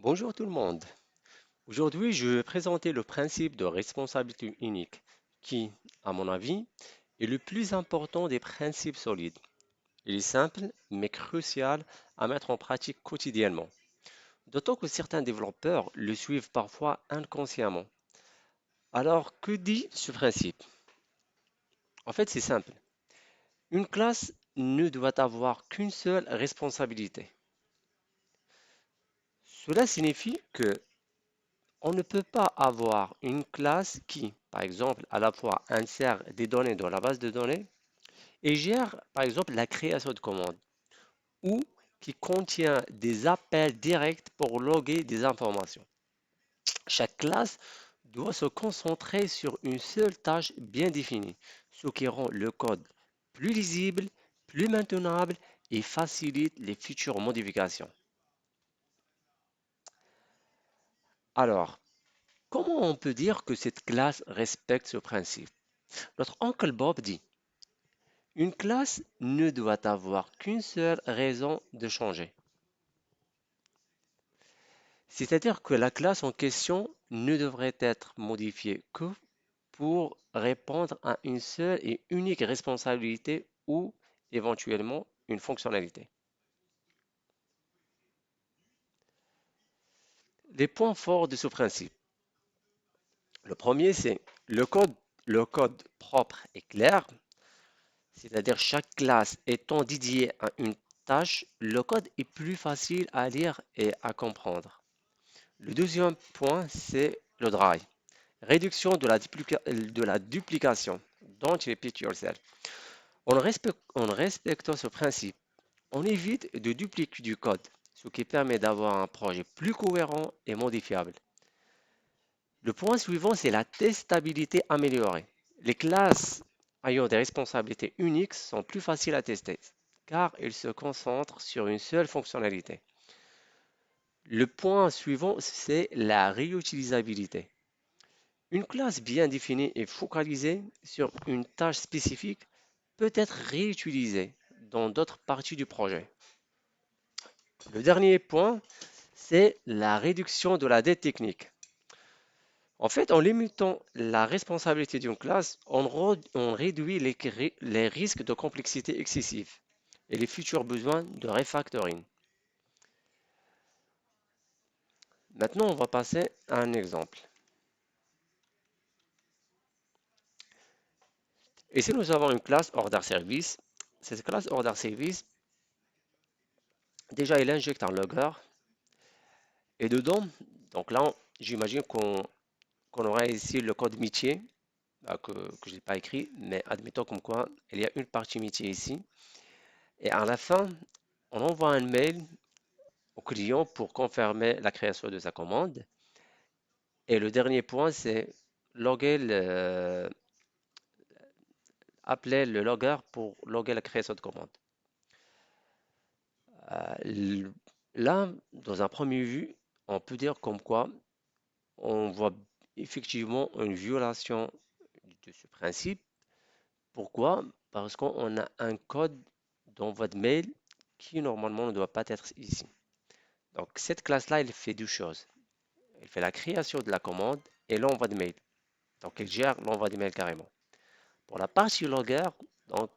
Bonjour tout le monde. Aujourd'hui, je vais présenter le principe de responsabilité unique qui, à mon avis, est le plus important des principes solides. Il est simple mais crucial à mettre en pratique quotidiennement. D'autant que certains développeurs le suivent parfois inconsciemment. Alors, que dit ce principe? En fait, c'est simple. Une classe ne doit avoir qu'une seule responsabilité. Cela signifie que on ne peut pas avoir une classe qui, par exemple, à la fois insère des données dans la base de données et gère, par exemple, la création de commandes ou qui contient des appels directs pour loguer des informations. Chaque classe doit se concentrer sur une seule tâche bien définie, ce qui rend le code plus lisible, plus maintenable et facilite les futures modifications. Alors, comment on peut dire que cette classe respecte ce principe? Notre oncle Bob dit, une classe ne doit avoir qu'une seule raison de changer. C'est-à-dire que la classe en question ne devrait être modifiée que pour répondre à une seule et unique responsabilité ou éventuellement une fonctionnalité. Les points forts de ce principe. Le premier, c'est le code. Le code propre et clair, c'est-à-dire chaque classe étant dédiée à une tâche, le code est plus facile à lire et à comprendre. Le deuxième point, c'est le dry. Réduction de la duplication. Don't repeat yourself. En respectant ce principe, on évite de dupliquer du code, ce qui permet d'avoir un projet plus cohérent et modifiable. Le point suivant, c'est la testabilité améliorée. Les classes ayant des responsabilités uniques sont plus faciles à tester, car elles se concentrent sur une seule fonctionnalité. Le point suivant, c'est la réutilisabilité. Une classe bien définie et focalisée sur une tâche spécifique peut être réutilisée dans d'autres parties du projet. Le dernier point, c'est la réduction de la dette technique. En fait, en limitant la responsabilité d'une classe, on réduit les risques de complexité excessive et les futurs besoins de refactoring. Maintenant, on va passer à un exemple. Ici, nous avons une classe order service. Cette classe order service, déjà, elle injecte un logger. Et dedans, donc là, j'imagine qu'on aura ici le code métier que je n'ai pas écrit, mais admettons comme quoi il y a une partie métier ici. Et à la fin, on envoie un mail au client pour confirmer la création de sa commande. Et le dernier point, c'est loguer appeler le logger pour loguer la création de commande. Euh, Là, dans un premier vue, on peut dire comme quoi on voit effectivement une violation de ce principe. Pourquoi? Parce qu'on a un code d'envoi de mail qui normalement ne doit pas être ici. Donc cette classe-là, elle fait deux choses. Elle fait la création de la commande et l'envoi de mail. Donc elle gère l'envoi de mail carrément. Pour la partie logger, donc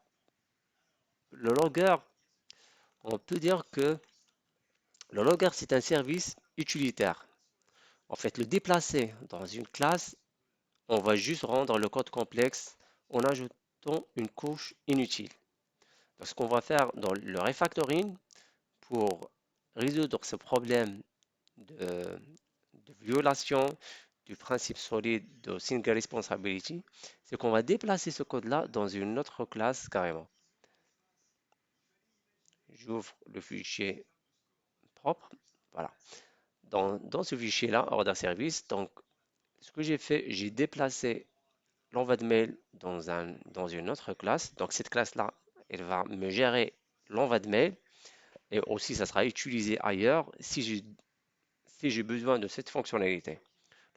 le logger, on peut dire que le logger c'est un service utilitaire. En fait, le déplacer dans une classe, on va juste rendre le code complexe en ajoutant une couche inutile. Donc, ce qu'on va faire dans le refactoring pour résoudre ce problème de, de violation du principe solide de single responsibility, c'est qu'on va déplacer ce code-là dans une autre classe carrément. J'ouvre le fichier propre. Voilà. Dans ce fichier-là, order service, donc ce que j'ai fait, j'ai déplacé l'envoi de mail dans une autre classe. Donc cette classe-là, elle va me gérer l'envoi de mail et aussi ça sera utilisé ailleurs si j'ai besoin de cette fonctionnalité.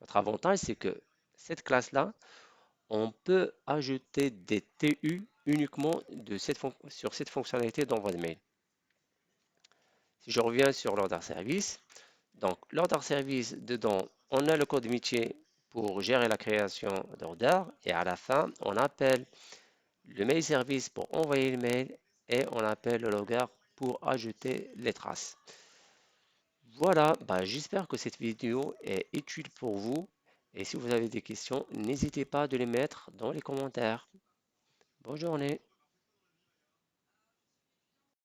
L'autre avantage, c'est que cette classe-là, on peut ajouter des TU uniquement sur cette fonctionnalité d'envoi de mail. Si je reviens sur l'order service, Donc, l'order service, dedans, on a le code métier pour gérer la création d'order et à la fin, on appelle le mail service pour envoyer le mail et on appelle le logger pour ajouter les traces. Voilà, bah, j'espère que cette vidéo est utile pour vous et si vous avez des questions, n'hésitez pas de les mettre dans les commentaires. Bonne journée.